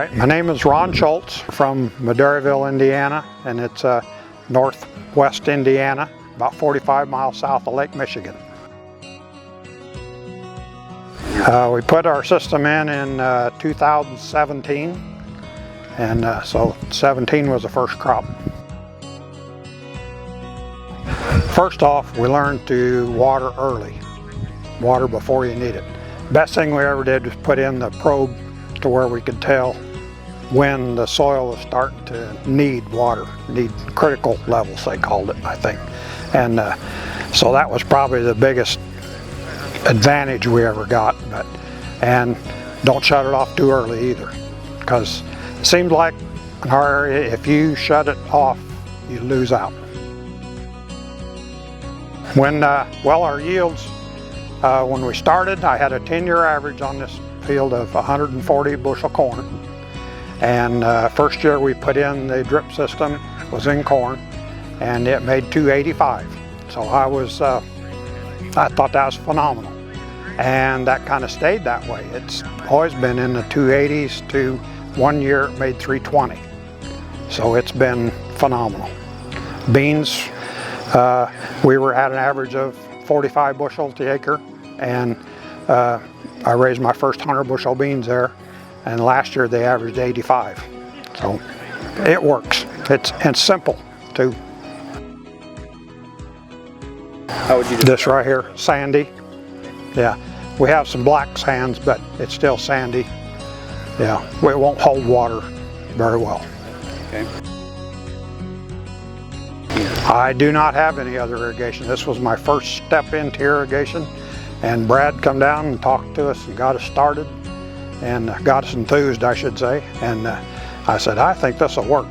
My name is Ron Schultz from Medaryville, Indiana, and it's northwest Indiana, about 45 miles south of Lake Michigan. We put our system in 2017, and so 17 was the first crop. First off, we learned to water early, water before you need it. Best thing we ever did was put in the probe to where we could tell when the soil was starting to need water, need critical levels they called it, I think. And so that was probably the biggest advantage we ever got. And don't shut it off too early either, because it seems like in our area, if you shut it off, you lose out. When, our yields, when we started, I had a 10-year average on this field of 140 bushel corn. And first year we put in the drip system was in corn, and it made 285. So I thought that was phenomenal. And that kind of stayed that way. It's always been in the 280s to 1 year it made 320. So it's been phenomenal. Beans, we were at an average of 45 bushels the acre, and I raised my first 100 bushel beans there, and last year they averaged 85. So it works. It's simple too. How would you describe this right here, sandy. Yeah, we have some black sands, but it's still sandy. Yeah, it won't hold water very well. Okay. I do not have any other irrigation. This was my first step into irrigation, and Brad come down and talked to us and got us started, and got us enthused, I should say. And I said, I think this will work.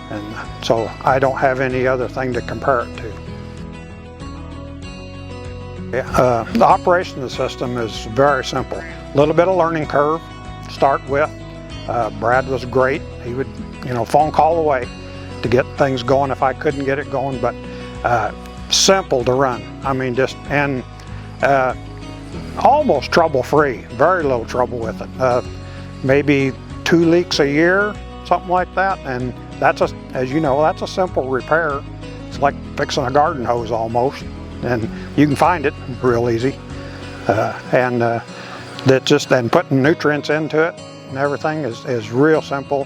And so I don't have any other thing to compare it to. The operation of the system is very simple. A little bit of learning curve to start with. Brad was great. He would, phone call away to get things going if I couldn't get it going, but simple to run. I mean, almost trouble-free, very little trouble with it. Maybe 2 leaks a year, something like that, and as you know, that's a simple repair. It's like fixing a garden hose almost, and you can find it real easy. And putting nutrients into it and everything is real simple.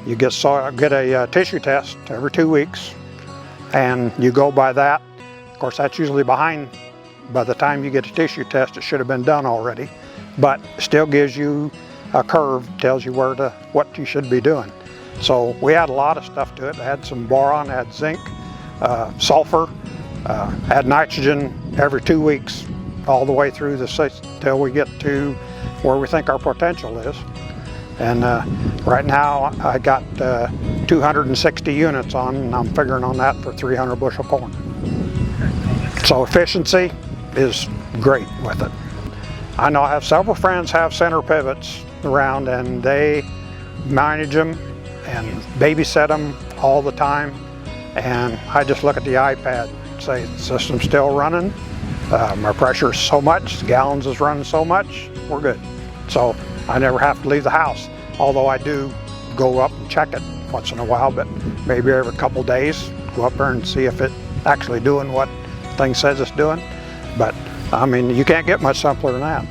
You get a tissue test every 2 weeks, and you go by that. Of course, that's usually behind. By the time you get a tissue test, it should have been done already, but still gives you a curve, tells you what you should be doing. So we had a lot of stuff to it. It had some boron, had zinc, sulfur, had nitrogen every 2 weeks, all the way through till we get to where we think our potential is. And right now I got 260 units on, and I'm figuring on that for 300 bushel corn. So efficiency is great with it. I know I have several friends have center pivots around, and they manage them and babysit them all the time. And I just look at the iPad and say, the system's still running. My pressure is so much, the gallons is running so much, we're good. So I never have to leave the house, although I do go up and check it once in a while, but maybe every couple days, go up there and see if it's actually doing what the thing says it's doing. But I mean, you can't get much simpler than that.